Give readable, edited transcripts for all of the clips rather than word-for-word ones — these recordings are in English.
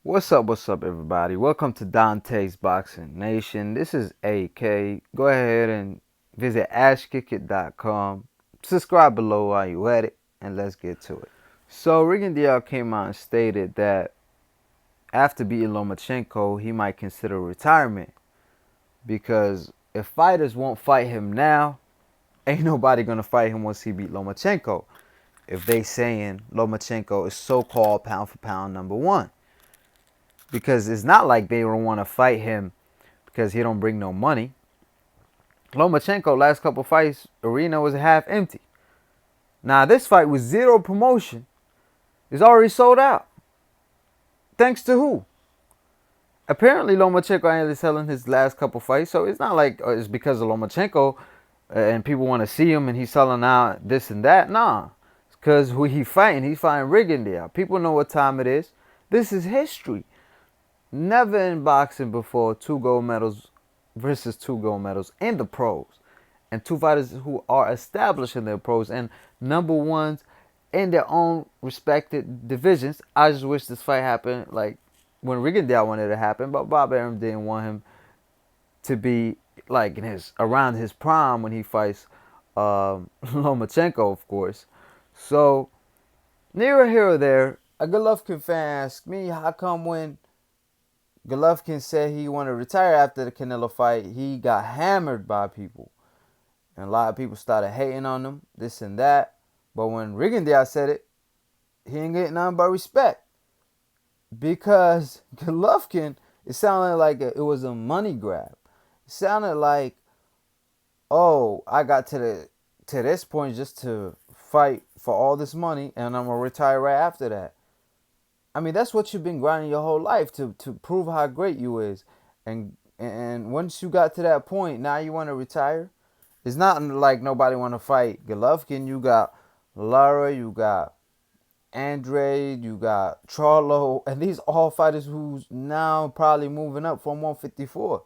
What's up, everybody? Welcome to Dante's Boxing Nation. This is AK. Go ahead and visit ashkickit.com. Subscribe below while you at it, and let's get to it. So, Rigondeaux came out and stated that after beating Lomachenko, he might consider retirement because if fighters won't fight him now, ain't nobody gonna fight him once he beat Lomachenko. If they saying Lomachenko is so-called pound for pound number one. Because it's not like they don't want to fight him because he don't bring no money. Lomachenko, last couple fights, arena was half empty. Now this fight with zero promotion is already sold out. Thanks to who? Apparently Lomachenko ain't selling his last couple fights, so it's not like it's because of Lomachenko and people want to see him and he's selling out this and that. Nah, it's because who he fighting? He's fighting Rigondeaux. People know what time it is. This is history. Never in boxing before two gold medals versus two gold medals in the pros. And two fighters who are established in their pros and number ones in their own respected divisions. I just wish this fight happened like when Rigondeaux wanted it to happen, but Bob Arum didn't want him to be like in his around his prime when he fights Lomachenko, of course. So near here or there, a Golovkin fan asked me, how come when Golovkin said he wanted to retire after the Canelo fight, he got hammered by people. And a lot of people started hating on him, this and that. But when Rigondeaux said it, he ain't getting nothing but respect. Because Golovkin, it sounded like it was a money grab. It sounded like, oh, I got to this point just to fight for all this money and I'm going to retire right after that. I mean, that's what you've been grinding your whole life to prove how great you is. And once you got to that point, now you want to retire? It's not like nobody want to fight Golovkin. You got Lara, you got Andre, you got Charlo. And these all fighters who's now probably moving up from 154.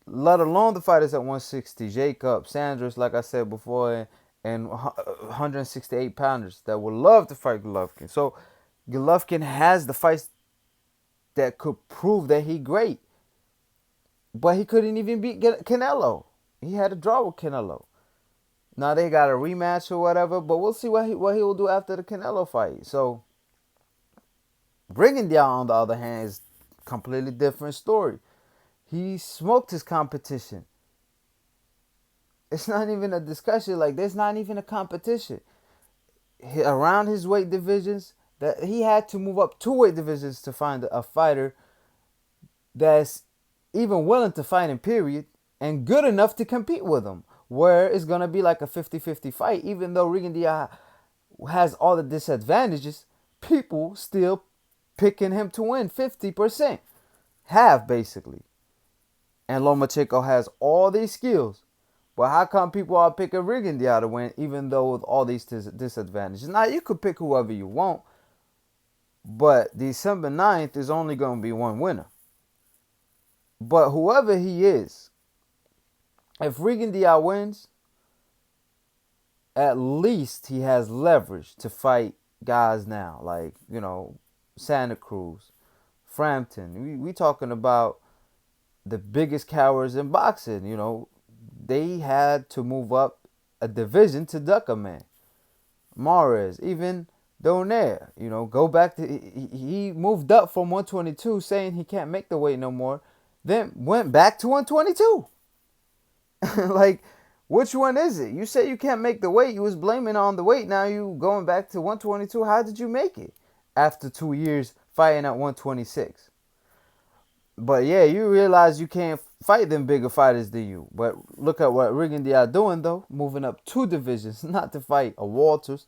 Let alone the fighters at 160. Jacob, Sanders, like I said before, and 168 pounders that would love to fight Golovkin. So Golovkin has the fights that could prove that he great. But he couldn't even beat Canelo. He had a draw with Canelo. Now they got a rematch or whatever, but we'll see what he will do after the Canelo fight. So Rigondeaux, on the other hand, is a completely different story. He smoked his competition. It's not even a discussion. Like, there's not even a competition. Around his weight divisions, that he had to move up two weight divisions to find a fighter that's even willing to fight him, period, and good enough to compete with him, where it's going to be like a 50-50 fight. Even though Rigondeaux has all the disadvantages, people still picking him to win 50%. Half, basically. And Lomachenko has all these skills. But how come people are picking Rigondeaux to win, even though with all these disadvantages? Now, you could pick whoever you want, but December 9th is only going to be one winner. But whoever he is, if Rigondeaux wins, at least he has leverage to fight guys now. Like, Santa Cruz, Frampton. We talking about the biggest cowards in boxing. They had to move up a division to duck a man. Mares, even Donaire, go back to, he moved up from 122 saying he can't make the weight no more, then went back to 122. Like, which one is it? You say you can't make the weight, you was blaming on the weight, now you going back to 122. How did you make it after 2 years fighting at 126? But yeah, you realize you can't fight them bigger fighters than you. But look at what Rigondeaux doing though, moving up two divisions, not to fight a Walters,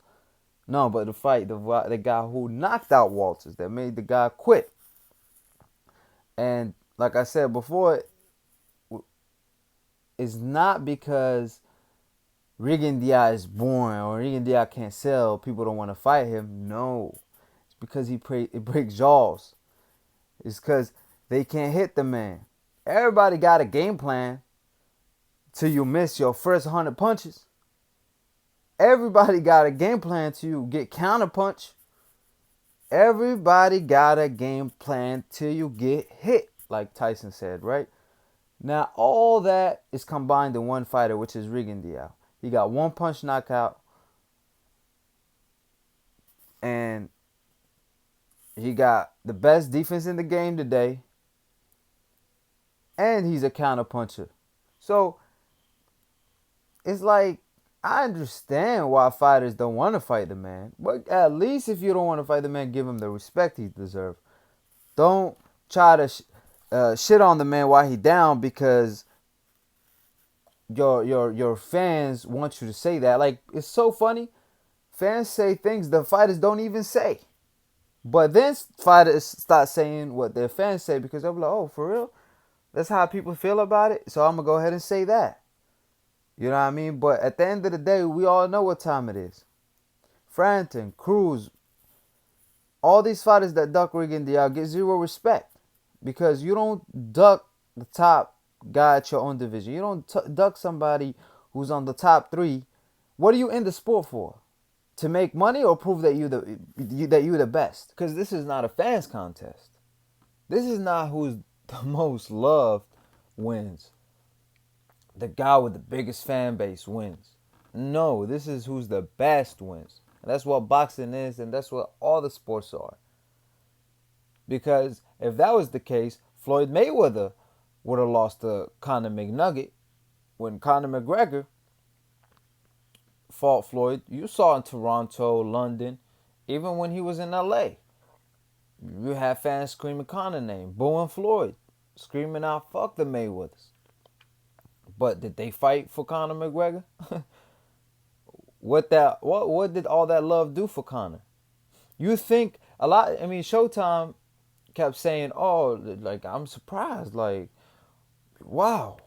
no, but to fight the guy who knocked out Walters, that made the guy quit. And like I said before, it's not because Rigondeaux is boring or Rigondeaux can't sell, people don't want to fight him. No, it's because it breaks jaws. It's because they can't hit the man. Everybody got a game plan till you miss your first 100 punches. Everybody got a game plan till you get counterpunch. Everybody got a game plan till you get hit, like Tyson said, right? Now, all that is combined in one fighter, which is Rigondeaux. He got one punch knockout, and he got the best defense in the game today, and he's a counter puncher. So, it's like, I understand why fighters don't want to fight the man, but at least if you don't want to fight the man, give him the respect he deserves. Don't try to shit on the man while he down because your fans want you to say that. Like, it's so funny. Fans say things the fighters don't even say. But then fighters start saying what their fans say because they'll be like, oh, for real? That's how people feel about it? So I'm going to go ahead and say that. You know what I mean? But at the end of the day, we all know what time it is. Frampton, Cruz, all these fighters that duck Rigondeaux get zero respect. Because you don't duck the top guy at your own division. You don't duck somebody who's on the top 3. What are you in the sport for? To make money or prove that you're the best? Because this is not a fans contest. This is not who's the most loved wins. The guy with the biggest fan base wins. No, this is who's the best wins. And that's what boxing is, and that's what all the sports are. Because if that was the case, Floyd Mayweather would have lost to Conor McNugget. When Conor McGregor fought Floyd, you saw in Toronto, London, even when he was in LA. You had fans screaming Conor name, booing Floyd, screaming out, fuck the Mayweathers. But did they fight for Conor McGregor? What did all that love do for Conor? You think a lot, Showtime kept saying, oh, like, I'm surprised, like, wow,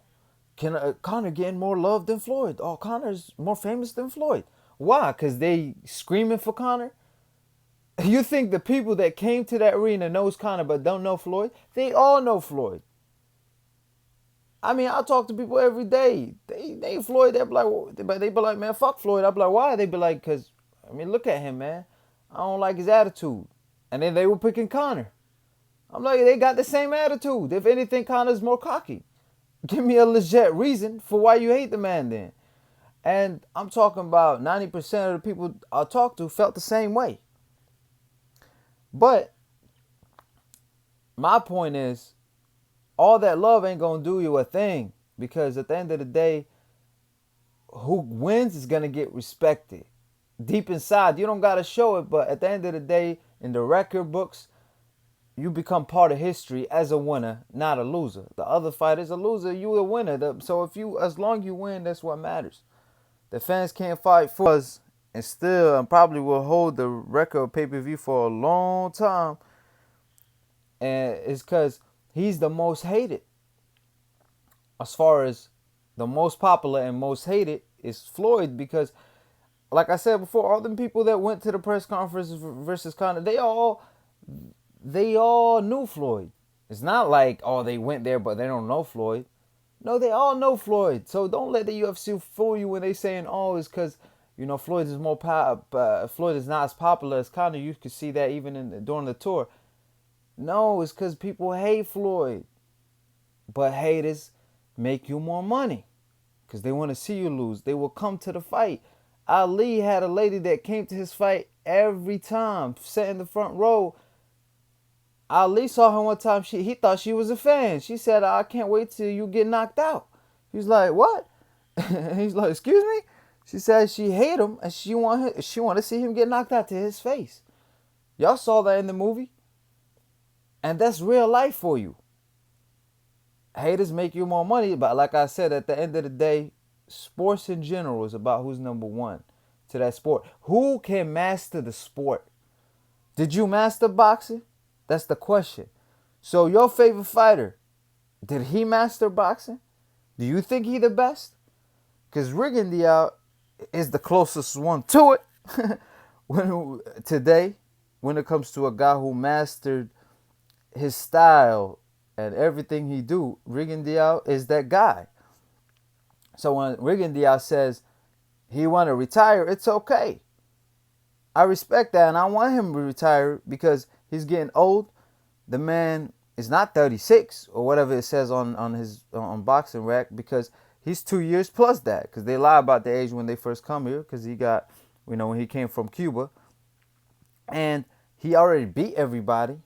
Conor getting more love than Floyd? Oh, Conor's more famous than Floyd. Why? Because they screaming for Conor? You think the people that came to that arena knows Conor but don't know Floyd? They all know Floyd. I talk to people every day. They Floyd, they be like, man, fuck Floyd. I be like, why? They be like, because, look at him, man. I don't like his attitude. And then they were picking Conor. I'm like, they got the same attitude. If anything, Conor's more cocky. Give me a legit reason for why you hate the man then. And I'm talking about 90% of the people I talked to felt the same way. But my point is, all that love ain't going to do you a thing. Because at the end of the day, who wins is going to get respected. Deep inside, you don't got to show it. But at the end of the day, in the record books, you become part of history as a winner, not a loser. The other fighter's a loser, you a winner. So as long as you win, that's what matters. The fans can't fight for us and still and probably will hold the record of pay-per-view for a long time. And it's because he's the most hated. As far as the most popular and most hated is Floyd, because like I said before, all them people that went to the press conference versus Conor, they all knew Floyd. It's not like, oh, they went there but they don't know Floyd. No, they all know Floyd. So don't let the UFC fool you when they saying, oh, it's because, Floyd is Floyd is not as popular as Conor. You could see that even during the tour. No, it's because people hate Floyd. But haters make you more money because they want to see you lose. They will come to the fight. Ali had a lady that came to his fight every time, sat in the front row. Ali saw her one time. He thought she was a fan. She said, I can't wait till you get knocked out. He's like, what? He's like, excuse me? She said she hate him and she want to see him get knocked out to his face. Y'all saw that in the movie? And that's real life for you. Haters make you more money, but like I said, at the end of the day, sports in general is about who's number one to that sport. Who can master the sport? Did you master boxing? That's the question. So your favorite fighter, did he master boxing? Do you think he the best? Because Rigondeaux is the closest one to it today when it comes to a guy who mastered his style and everything he do. Rigondeaux is that guy. So when Rigondeaux says he want to retire, it's okay. I respect that, and I want him to retire because he's getting old. The man is not 36 or whatever it says on his on boxing rack, because he's 2 years plus that, because they lie about the age when they first come here, because he got, when he came from Cuba, and he already beat everybody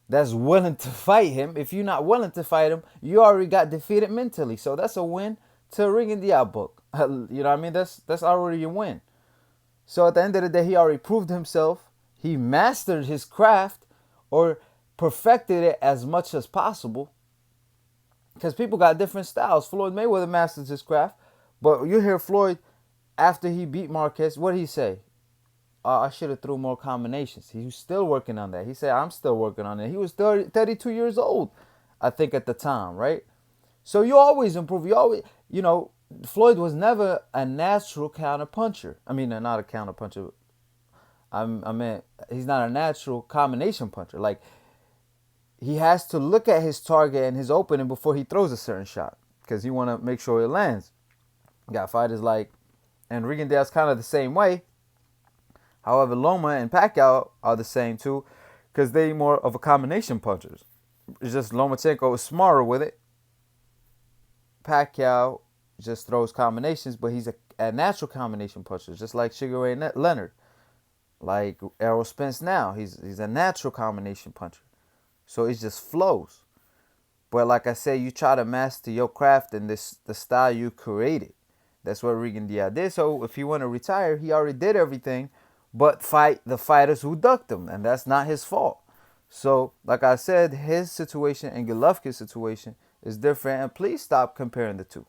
that's willing to fight him. If you're not willing to fight him, you already got defeated mentally. So that's a win to Rigondeaux book. You know what I mean? That's already a win. So at the end of the day, he already proved himself. He mastered his craft, or perfected it as much as possible. Because people got different styles. Floyd Mayweather masters his craft. But you hear Floyd, after he beat Marquez, what did he say? I should have threw more combinations. He was still working on that. He said, I'm still working on it. He was 32 years old, I think, at the time, right? So you always improve. You always, Floyd was never a natural counter puncher. I mean, not a counter puncher. I mean, he's not a natural combination puncher. Like, he has to look at his target and his opening before he throws a certain shot, because he want to make sure it lands. You got fighters like, and Rigondeaux's kind of the same way. However, Loma and Pacquiao are the same too, because they more of a combination punchers. It's just Lomachenko is smarter with it. Pacquiao just throws combinations, but he's a natural combination puncher, just like Sugar Ray Leonard, like Errol Spence now. He's a natural combination puncher. So it just flows. But like I said, you try to master your craft and the style you created. That's what Rigondeaux did. So if he want to retire, he already did everything but fight the fighters who ducked him, and that's not his fault. So, like I said, his situation and Golovkin's situation is different, and please stop comparing the two.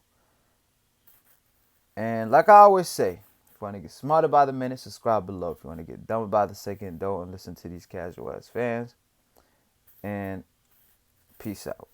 And like I always say, if you want to get smarter by the minute, subscribe below. If you want to get dumber by the second, don't listen to these casual ass fans. And peace out.